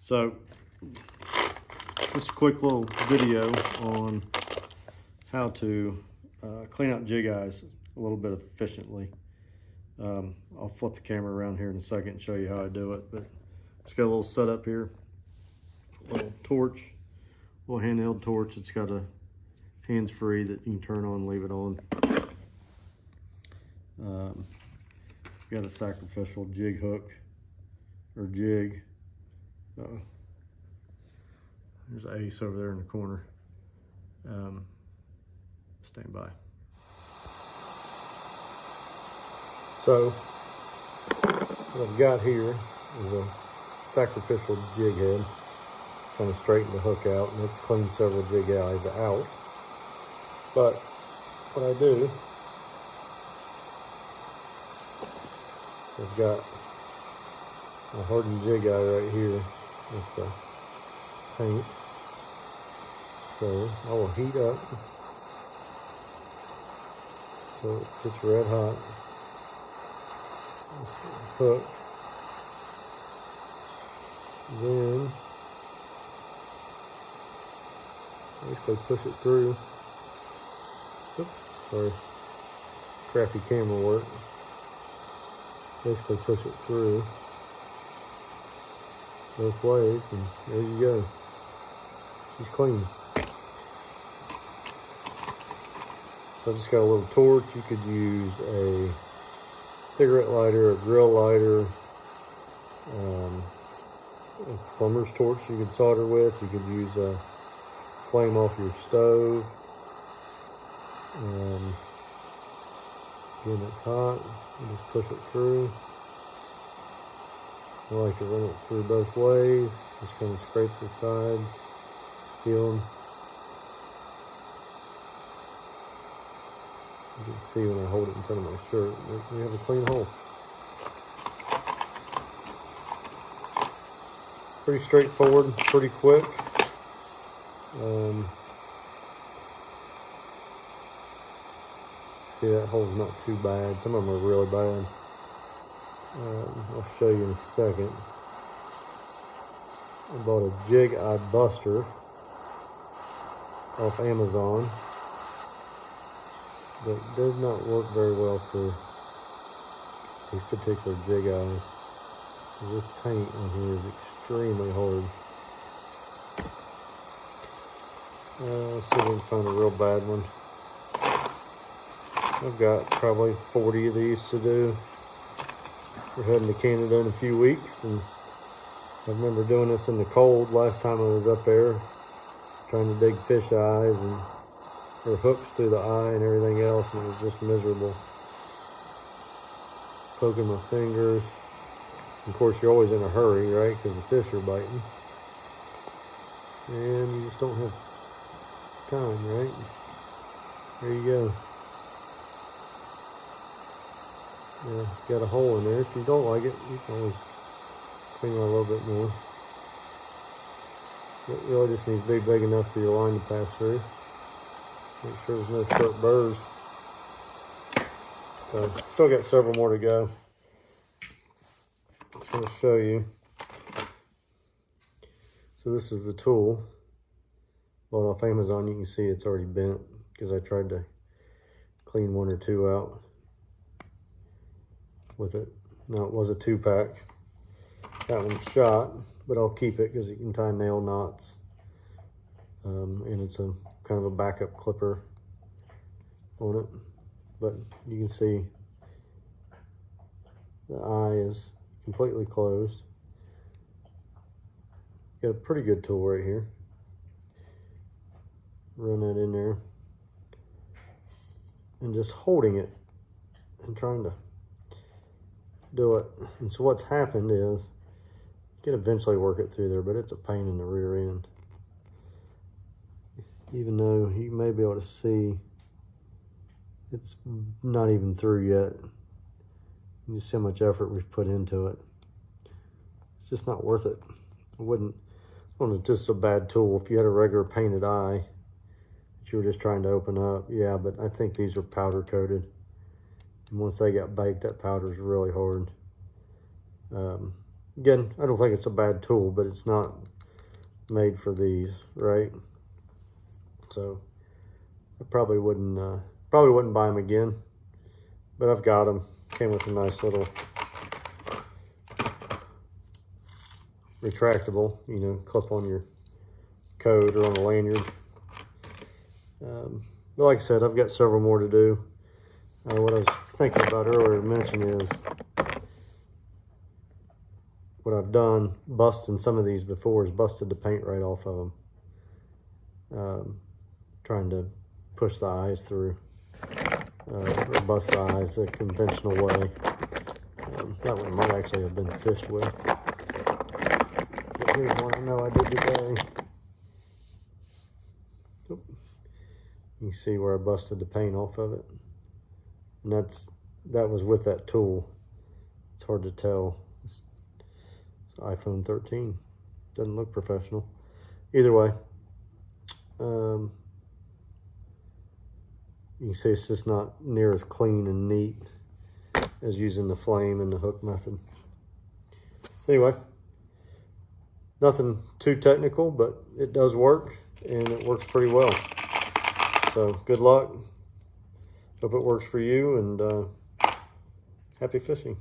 So, just a quick little video on how to clean out jig eyes a little bit efficiently. I'll flip the camera around here in a second and show you how I do it, but it's got a little setup here, a little torch, little handheld torch. It's got a hands-free that you can turn on and leave it on. Got a sacrificial jig hook or jig. There's an ace over there in the corner. Stand by. So what I've got here is a sacrificial jig head. Kind of straighten the hook out, and it's cleaned several jig eyes out. But what I do, I've got a hardened jig eye right here with the paint. So I will heat up so it gets red hot. This hook. Then basically push it through. Oops, sorry, crappy camera work. Basically push it through both ways, and there you go. She's clean. So I just got a little torch. You could use a cigarette lighter, a grill lighter, a plumber's torch you could solder with. You could use a flame off your stove. Again, it's hot. You just push it through. I like to run it through both ways. Just kind of scrape the sides, feel them. You can see when I hold it in front of my shirt, we have a clean hole. Pretty straightforward, pretty quick. See, that hole's not too bad. Some of them are really bad. I'll show you in a second. I bought a jig eye buster off Amazon, but does not work very well for these particular jig eyes. This paint on here is extremely hard. Let's see if we can find a real bad one. I've got probably 40 of these to do. We're heading to Canada in a few weeks, and I remember doing this in the cold last time I was up there, trying to dig fish eyes and or hooks through the eye and everything else, and it was just miserable. Poking my fingers. Of course, you're always in a hurry, right? Because the fish are biting. And you just don't have time, right? There you go. Yeah, got a hole in there. If you don't like it, you can always clean it a little bit more. It really just needs to be big enough for your line to pass through. Make sure there's no sharp burrs. So, still got several more to go. I'm just going to show you. So this is the tool. Bought off Amazon. You can see it's already bent because I tried to clean one or two out with it. Now it was a 2-pack. That one's shot, but I'll keep it because you can tie nail knots. And it's a kind of a backup clipper on it. But you can see the eye is completely closed. Got a pretty good tool right here. Run that in there. And just holding it and trying to do it. And so what's happened is you can eventually work it through there, but it's a pain in the rear end. Even though you may be able to see it's not even through yet. You see how much effort we've put into it. It's just not worth it. I wouldn't, it's just a bad tool. If you had a regular painted eye that you were just trying to open up, yeah, but I think these are powder coated. And once they got baked, that powder is really hard. Again, I don't think it's a bad tool, but it's not made for these, right? So I probably wouldn't buy them again, but I've got them. Came with a nice little retractable, you know, clip on your coat or on a lanyard. But like I said, I've got several more to do. What I was thinking about earlier to mention is what I've done, busting some of these before, is busted the paint right off of them. Trying to push the eyes through, or bust the eyes the conventional way. That one might actually have been fished with. But here's one I know I did today. Oop. You can see where I busted the paint off of it. And that was with that tool. It's hard to tell. It's iPhone 13. Doesn't look professional. Either way, you can see it's just not near as clean and neat as using the flame and the hook method. Anyway, nothing too technical, but it does work, and it works pretty well. So good luck. Hope it works for you, and happy fishing.